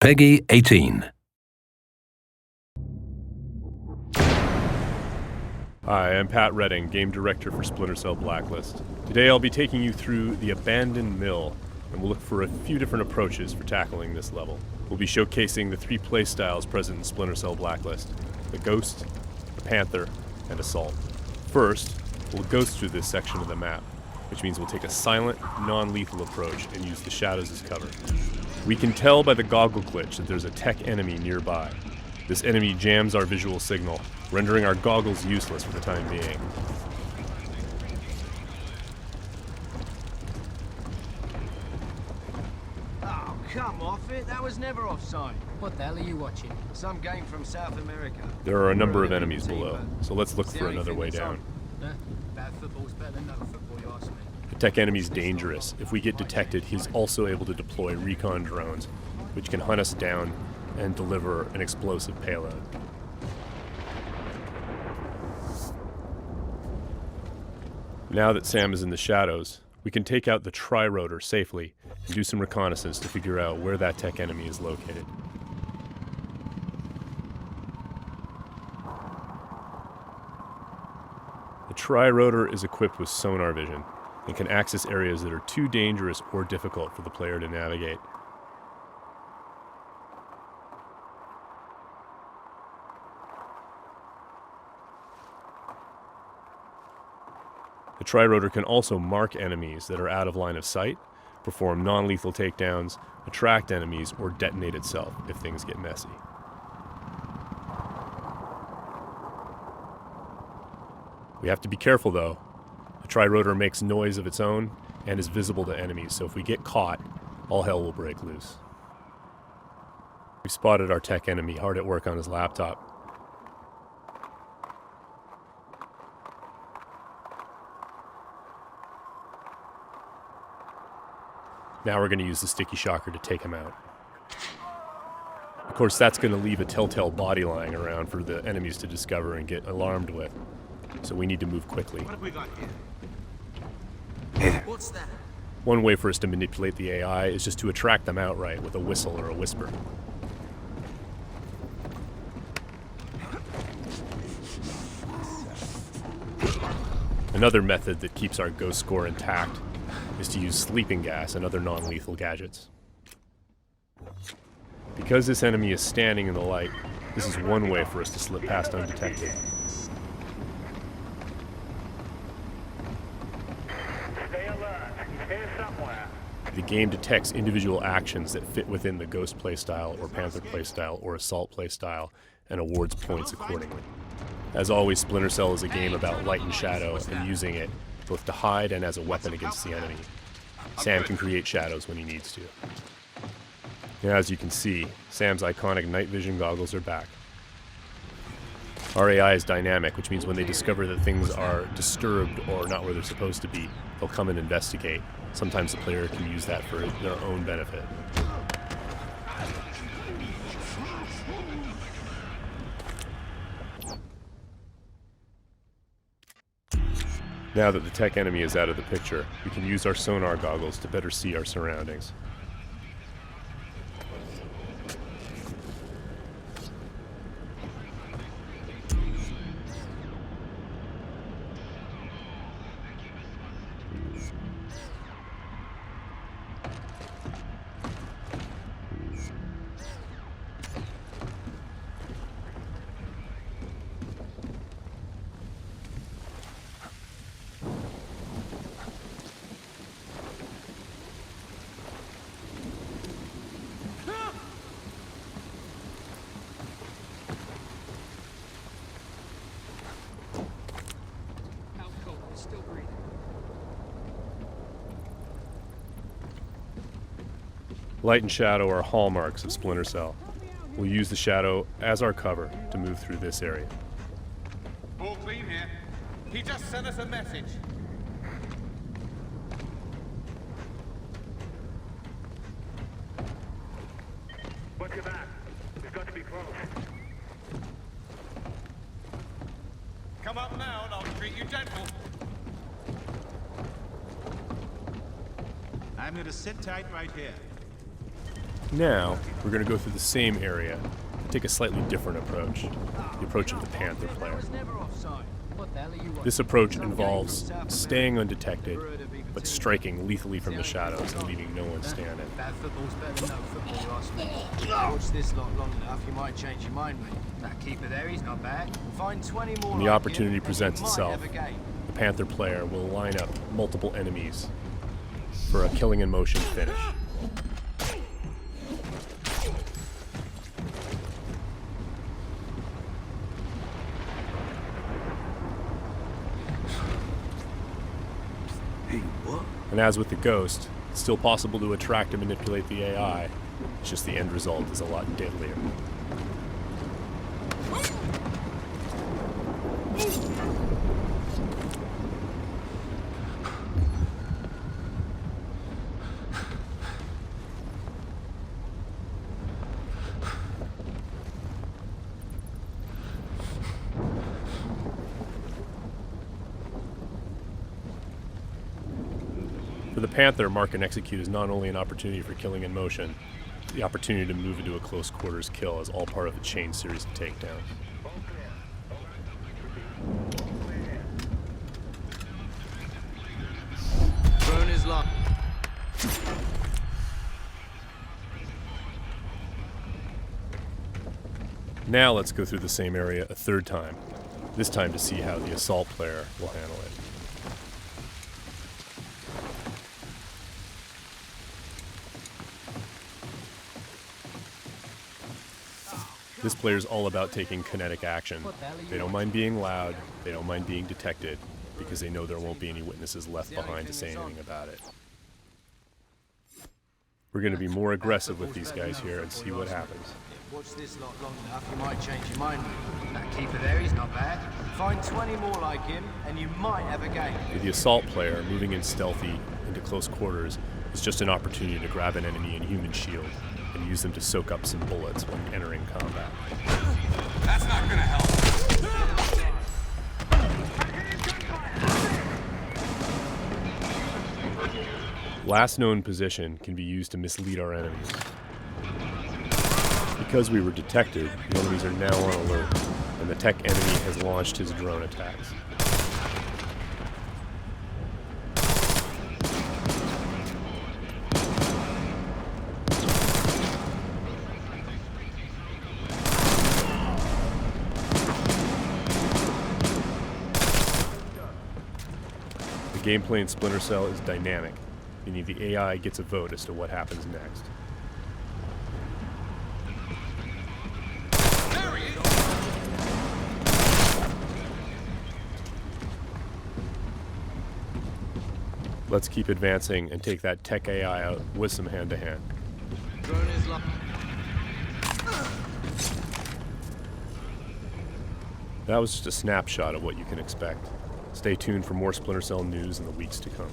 Peggy 18. Hi, I'm Pat Redding, Game Director for Splinter Cell Blacklist. Today I'll be taking you through the Abandoned Mill, and we'll look for a few different approaches for tackling this level. We'll be showcasing the three playstyles present in Splinter Cell Blacklist: the Ghost, the Panther, and Assault. First, we'll ghost through this section of the map, which means we'll take a silent, non-lethal approach and use the shadows as cover. We can tell by the goggle glitch that there's a tech enemy nearby. This enemy jams our visual signal, rendering our goggles useless for the time being. Oh, come off it. That was never offside. What the hell are you watching? Some game from South America. There are a number of enemies below, so let's look for another way down. Bad football's better than no football, you ask me. The tech enemy's dangerous. If we get detected, he's also able to deploy recon drones, which can hunt us down and deliver an explosive payload. Now that Sam is in the shadows, we can take out the tri-rotor safely and do some reconnaissance to figure out where that tech enemy is located. The tri-rotor is equipped with sonar vision and can access areas that are too dangerous or difficult for the player to navigate. The tri-rotor can also mark enemies that are out of line of sight, perform non-lethal takedowns, attract enemies, or detonate itself if things get messy. We have to be careful though. The tri-rotor makes noise of its own and is visible to enemies, so if we get caught, all hell will break loose. We've spotted our tech enemy hard at work on his laptop. Now we're going to use the sticky shocker to take him out. Of course, that's going to leave a telltale body lying around for the enemies to discover and get alarmed with. So we need to move quickly. What have we got here? What's that? One way for us to manipulate the AI is just to attract them outright with a whistle or a whisper. Another method that keeps our ghost score intact is to use sleeping gas and other non-lethal gadgets. Because this enemy is standing in the light, this is one way for us to slip past undetected. Stay alert. He's here somewhere. The game detects individual actions that fit within the Ghost playstyle or Panther playstyle or Assault playstyle and awards points accordingly. As always, Splinter Cell is a game about light and shadow and using it both to hide and as a weapon against the enemy. Sam can create shadows when he needs to. Now, as you can see, Sam's iconic night vision goggles are back. Our AI is dynamic, which means when they discover that things are disturbed or not where they're supposed to be, they'll come and investigate. Sometimes the player can use that for their own benefit. Now that the tech enemy is out of the picture, we can use our sonar goggles to better see our surroundings. Still breathing. Light and shadow are hallmarks of Splinter Cell. We'll use the shadow as our cover to move through this area. All clean here. He just sent us a message. Watch your back. We've got to be close. Come up now and I'll treat you gentle. I'm going to sit tight right here. Now, we're going to go through the same area, but take a slightly different approach, the approach of the Panther player. What the hell are you watching? This approach involves staying undetected, but striking lethally from the shadows and leaving no one standing. Bad football's better than no football, you ask me. Watch this lot long enough, you might change your mind, mate. That keeper there, he's not bad. Find 20 more When the like opportunity him, and presents you might itself, have a game. the Panther player will line up multiple enemies for a killing in motion finish. Hey, what? And as with the Ghost, it's still possible to attract and manipulate the AI. It's just the end result is a lot deadlier. For the Panther, mark and execute is not only an opportunity for killing in motion, the opportunity to move into a close quarters kill is all part of a chain series of takedowns. Drone is locked. Now let's go through the same area a third time, this time to see how the assault player will handle it. This player is all about taking kinetic action. They don't mind being loud, they don't mind being detected, because they know there won't be any witnesses left behind to say anything about it. We're going to be more aggressive with these guys here and see what happens. Watch this lot long enough, you might change your mind, mate. That keeper there, he's not bad. Find 20 more like him, and you might have a game. For the assault player, moving in stealthy into close quarters is just an opportunity to grab an enemy in human shield and use them to soak up some bullets when entering combat. That's not gonna help. Last known position can be used to mislead our enemies. Because we were detected, the enemies are now on alert, and the tech enemy has launched his drone attacks. The gameplay in Splinter Cell is dynamic, meaning the AI gets a vote as to what happens next. Let's keep advancing and take that tech AI out with some hand-to-hand. Drone is locked. That was just a snapshot of what you can expect. Stay tuned for more Splinter Cell news in the weeks to come.